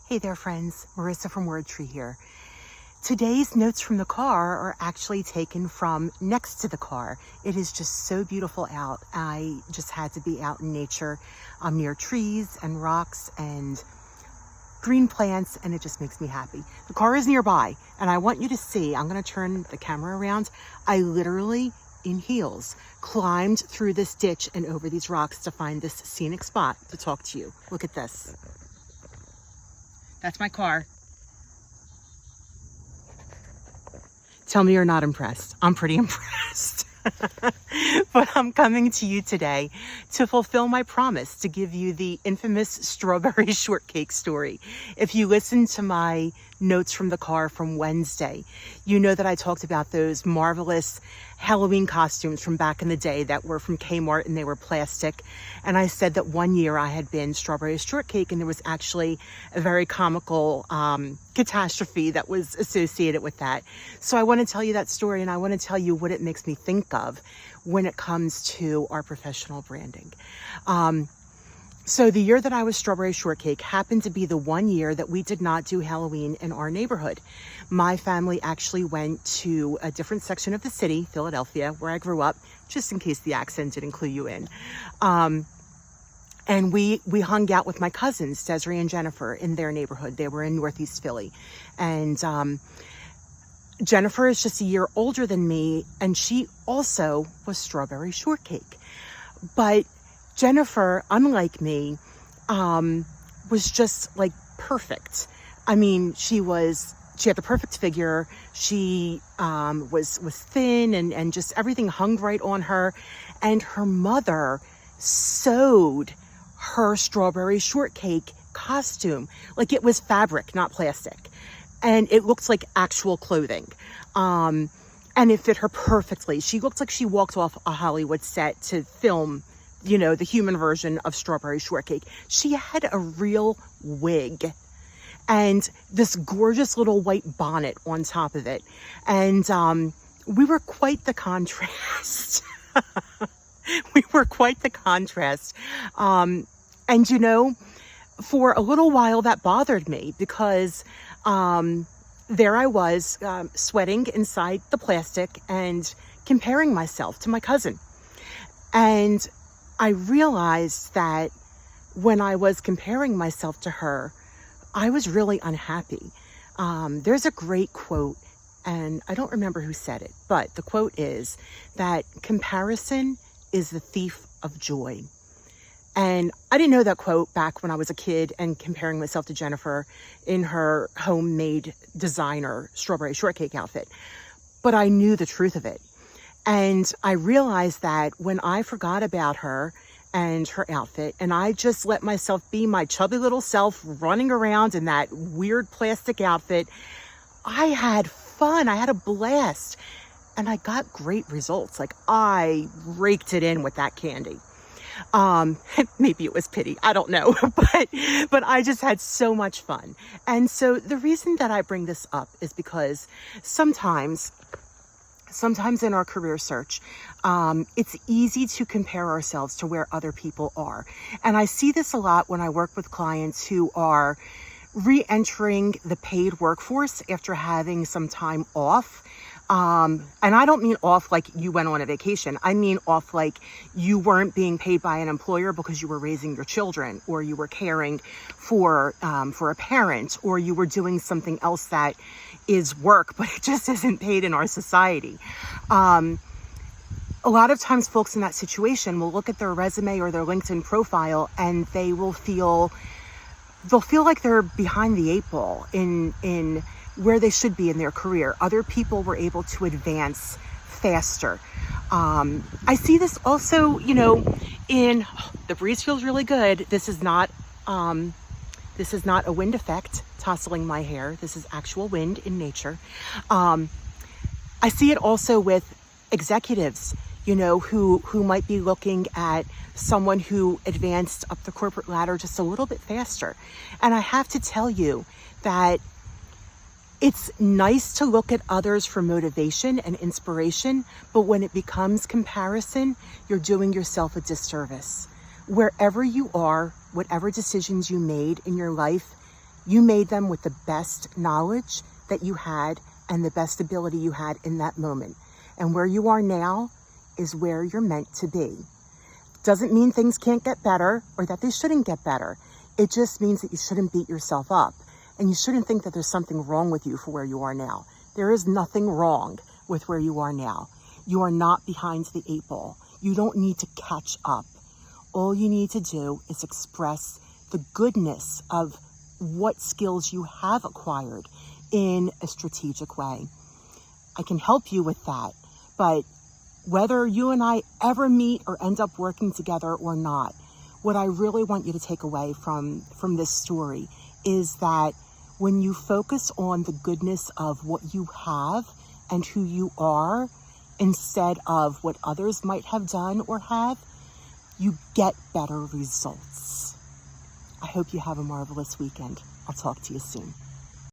Hey there friends, Marissa from Word Tree here. Today's notes from the car are actually taken from next to the car. It is just so beautiful out. I just had to be out in nature. I'm near trees and rocks and green plants, and it just makes me happy. The car is nearby, and I want you to see, I'm gonna turn the camera around. I literally, in heels, climbed through this ditch and over these rocks to find this scenic spot to talk to you. Look at this. That's my car. Tell me you're not impressed. I'm pretty impressed. But I'm coming to you today to fulfill my promise to give you the infamous strawberry shortcake story. If you listen to my notes from the car from Wednesday, you know that I talked about those marvelous Halloween costumes from back in the day that were from Kmart and they were plastic. And I said that one year I had been strawberry shortcake, and there was actually a very comical catastrophe that was associated with that. So I want to tell you that story, and I want to tell you what it makes me think of when it comes to our professional branding. So the year that I was strawberry shortcake happened to be the one year that we did not do Halloween in our neighborhood. My family actually went to a different section of the city, Philadelphia, where I grew up, just in case the accent didn't clue you in. And we hung out with my cousins, Desiree and Jennifer, in their neighborhood. They were in Northeast Philly. And Jennifer is just a year older than me, and she also was strawberry shortcake. But Jennifer, unlike me, was just like perfect. I mean, she had the perfect figure. She was thin and just everything hung right on her. And her mother sewed her strawberry shortcake costume. Like it was fabric, not plastic. And it looked like actual clothing. And it fit her perfectly. She looked like she walked off a Hollywood set to film, you know, the human version of strawberry shortcake. She had a real wig and this gorgeous little white bonnet on top of it. And we were quite the contrast. We were quite the contrast. And, you know, for a little while that bothered me because there I was sweating inside the plastic and comparing myself to my cousin. And I realized that when I was comparing myself to her, I was really unhappy. There's a great quote, and I don't remember who said it, but the quote is that comparison is the thief of joy. And I didn't know that quote back when I was a kid and comparing myself to Jennifer in her homemade designer strawberry shortcake outfit. But I knew the truth of it. And I realized that when I forgot about her and her outfit, and I just let myself be my chubby little self running around in that weird plastic outfit, I had fun. I had a blast. And I got great results. Like I raked it in with that candy. Maybe it was pity. I don't know. But I just had so much fun. And so the reason that I bring this up is because sometimes in our career search, it's easy to compare ourselves to where other people are. And I see this a lot when I work with clients who are re-entering the paid workforce after having some time off. And I don't mean off like you went on a vacation. I mean off like you weren't being paid by an employer because you were raising your children, or you were caring for a parent, or you were doing something else that is work, but it just isn't paid in our society. A lot of times folks in that situation will look at their resume or their LinkedIn profile, and they'll feel like they're behind the eight ball in where they should be in their career. Other people were able to advance faster. I see this also, you know, the breeze feels really good. This is not a wind effect tousling my hair. This is actual wind in nature. I see it also with executives, you know, who might be looking at someone who advanced up the corporate ladder just a little bit faster. And I have to tell you that it's nice to look at others for motivation and inspiration, but when it becomes comparison, you're doing yourself a disservice. Wherever you are, whatever decisions you made in your life, You made them with the best knowledge that you had and the best ability you had in that moment. And where you are now is where you're meant to be. Doesn't mean things can't get better or that they shouldn't get better. It just means that you shouldn't beat yourself up. And you shouldn't think that there's something wrong with you for where you are now. There is nothing wrong with where you are now. You are not behind the 8 ball. You don't need to catch up. All you need to do is express the goodness of what skills you have acquired in a strategic way. I can help you with that, but whether you and I ever meet or end up working together or not, what I really want you to take away from this story is that when you focus on the goodness of what you have and who you are, instead of what others might have done or have, you get better results. I hope you have a marvelous weekend. I'll talk to you soon.